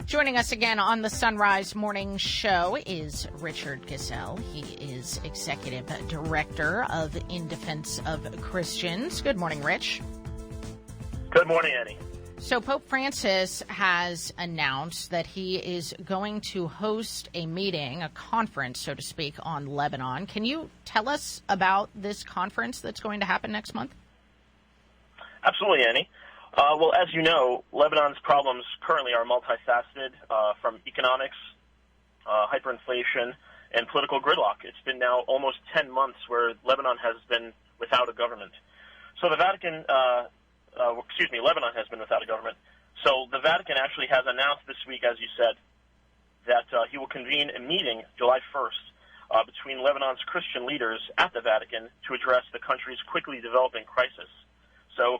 Joining us again on the Sunrise Morning Show is Richard Ghazal. He is Executive Director of In Defense of Christians. Good morning, Rich. Good morning, Annie. So Pope Francis has announced that he is going to host a meeting, a conference, so to speak, on Lebanon. Can you tell us about this conference that's going to happen next month? Absolutely, Annie. Well, as you know, Lebanon's problems currently are multifaceted, from economics, hyperinflation, and political gridlock. It's been now almost 10 months where Lebanon has been without a government. So the Vatican, Lebanon has been without a government. So the Vatican actually has announced this week, as you said, that he will convene a meeting July 1st between Lebanon's Christian leaders at the Vatican to address the country's quickly developing crisis. So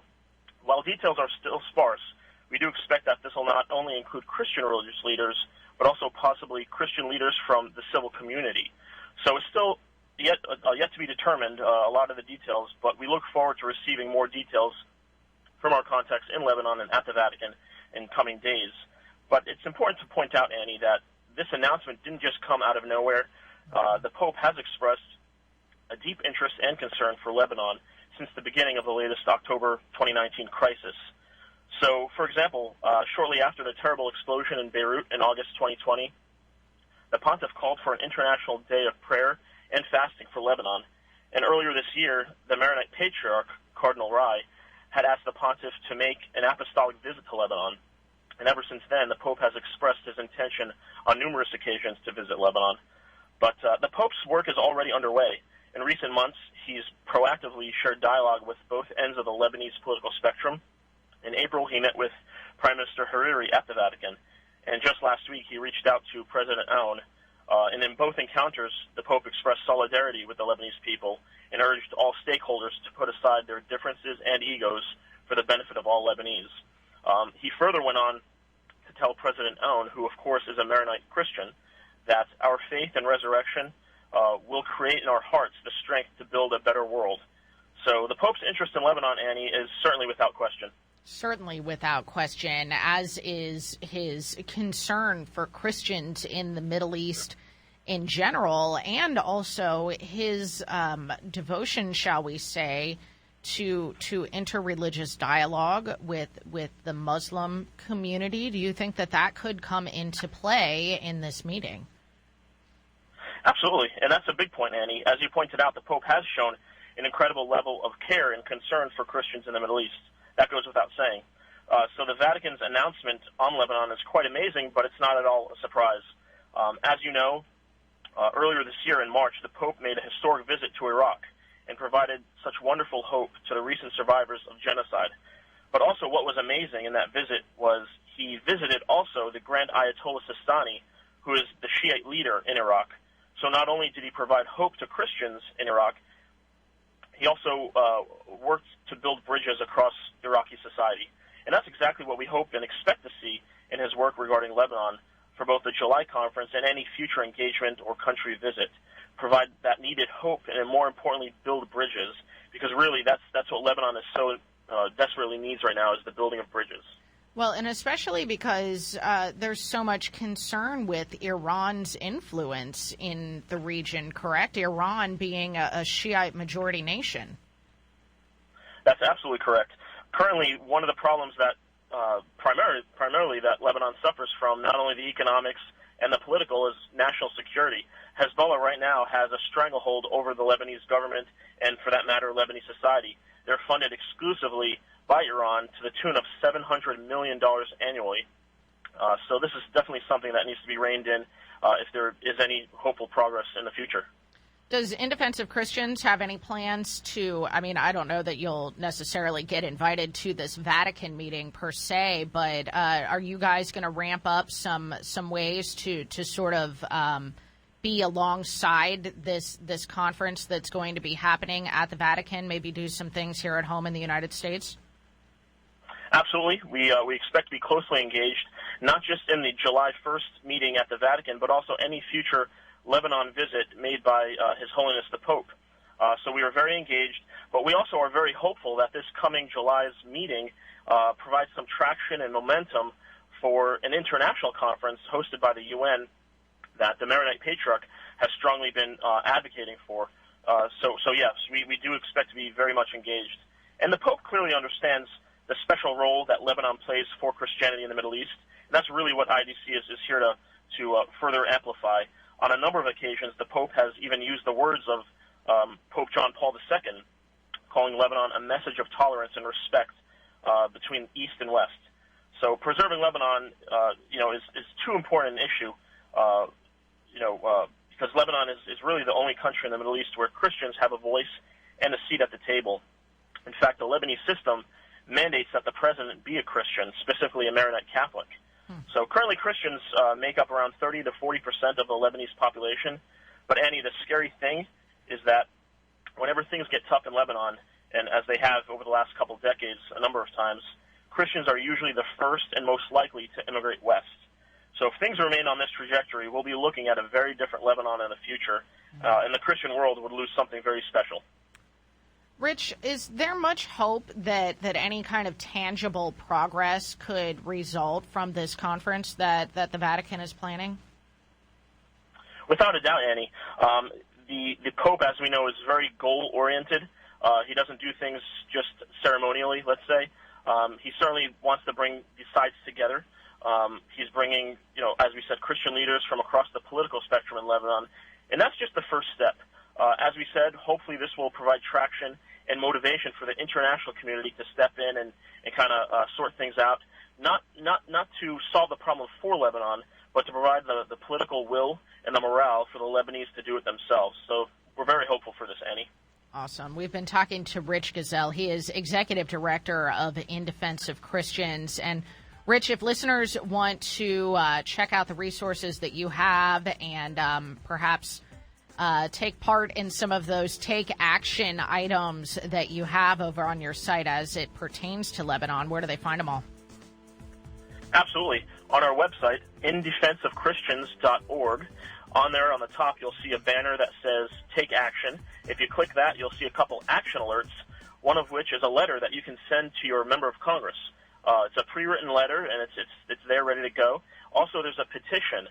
while details are still sparse, we do expect that this will not only include Christian religious leaders, but also possibly Christian leaders from the civil community. So it's still yet to be determined, a lot of the details, but we look forward to receiving more details from our contacts in Lebanon and at the Vatican in coming days. But it's important to point out, Annie, that this announcement didn't just come out of nowhere. The Pope has expressed a deep interest and concern for Lebanon since the beginning of the latest October 2019 crisis. So, for example, shortly after the terrible explosion in Beirut in August 2020, the Pontiff called for an international day of prayer and fasting for Lebanon. And earlier this year, the Maronite Patriarch, Cardinal Rai, had asked the Pontiff to make an apostolic visit to Lebanon. And ever since then, the Pope has expressed his intention on numerous occasions to visit Lebanon. But the Pope's work is already underway. In recent months, he's proactively shared dialogue with both ends of the Lebanese political spectrum. In April, he met with Prime Minister Hariri at the Vatican. And just last week, he reached out to President Aoun. And in both encounters, the Pope expressed solidarity with the Lebanese people and urged all stakeholders to put aside their differences and egos for the benefit of all Lebanese. He further went on to tell President Aoun, who of course is a Maronite Christian, that our faith and resurrection will create in our hearts the strength to build a better world. So the Pope's interest in Lebanon, Annie, is certainly without question. Certainly without question, as is his concern for Christians in the Middle East in general, and also his devotion, shall we say, to interreligious dialogue with the Muslim community. Do you think that could come into play in this meeting? Absolutely, and that's a big point, Annie. As you pointed out, the Pope has shown an incredible level of care and concern for Christians in the Middle East. That goes without saying. So the Vatican's announcement on Lebanon is quite amazing, but it's not at all a surprise. As you know, earlier this year in March, the Pope made a historic visit to Iraq and provided such wonderful hope to the recent survivors of genocide. But also what was amazing in that visit was he visited also the Grand Ayatollah Sistani, who is the Shiite leader in Iraq. So not only did he provide hope to Christians in Iraq, he also worked to build bridges across Iraqi society. And that's exactly what we hope and expect to see in his work regarding Lebanon for both the July conference and any future engagement or country visit. Provide that needed hope and, more importantly, build bridges, because really that's what Lebanon is so desperately needs right now, is the building of bridges. Well, and especially because there's so much concern with Iran's influence in the region, correct? Iran being a Shiite majority nation. That's absolutely correct. Currently, one of the problems that primarily that Lebanon suffers from, not only the economics and the political, is national security. Hezbollah right now has a stranglehold over the Lebanese government and, for that matter, Lebanese society. They're funded exclusively by Iran to the tune of $700 million annually. So this is definitely something that needs to be reined in if there is any hopeful progress in the future. Does In Defense of Christians have any plans to, I don't know that you'll necessarily get invited to this Vatican meeting per se, but are you guys going to ramp up some ways to sort of be alongside this conference that's going to be happening at the Vatican, maybe do some things here at home in the United States? Absolutely. We expect to be closely engaged, not just in the July 1st meeting at the Vatican, but also any future Lebanon visit made by His Holiness the Pope. So we are very engaged, but we also are very hopeful that this coming July's meeting provides some traction and momentum for an international conference hosted by the UN that the Maronite Patriarch has strongly been advocating for. So yes, we do expect to be very much engaged. And the Pope clearly understands the special role that Lebanon plays for Christianity in the Middle East. And that's really what IDC is here to further amplify. On a number of occasions, the Pope has even used the words of Pope John Paul II, calling Lebanon a message of tolerance and respect between East and West. So preserving Lebanon, is too important an issue, because Lebanon is really the only country in the Middle East where Christians have a voice and a seat at the table. In fact, the Lebanese system mandates that the president be a Christian, specifically a Maronite Catholic. So currently Christians make up around 30 to 40% of the Lebanese population. But Annie, the scary thing is that whenever things get tough in Lebanon, and as they have over the last couple decades a number of times, Christians are usually the first and most likely to immigrate west. So if things remain on this trajectory, we'll be looking at a very different Lebanon in the future, and the Christian world would lose something very special. Rich, is there much hope that any kind of tangible progress could result from this conference that the Vatican is planning? Without a doubt, Annie. The Pope, as we know, is very goal-oriented. He doesn't do things just ceremonially, let's say. He certainly wants to bring the sides together. He's bringing, as we said, Christian leaders from across the political spectrum in Lebanon, and that's just the first step. As we said, hopefully this will provide traction and motivation for the international community to step in and kind of sort things out, not to solve the problem for Lebanon, but to provide the political will and the morale for the Lebanese to do it themselves. So we're very hopeful for this, Annie. Awesome. We've been talking to Rich Ghazal. He is Executive Director of In Defense of Christians. And Rich, if listeners want to check out the resources that you have and perhaps take part in some of those take action items that you have over on your site as it pertains to Lebanon, where do they find them all? Absolutely. On our website, indefenseofchristians.org, on there on the top you'll see a banner that says Take Action. If you click that, you'll see a couple action alerts, one of which is a letter that you can send to your member of Congress. It's a pre-written letter, and it's there ready to go. Also, there's a petition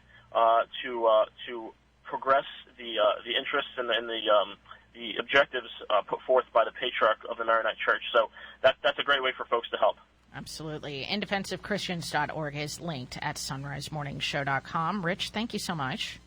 to progress the interests and the objectives put forth by the Patriarch of the Maronite Church. So that's a great way for folks to help. Absolutely. InDefenseOfChristians.org is linked at sunrisemorningshow.com. Rich, thank you so much.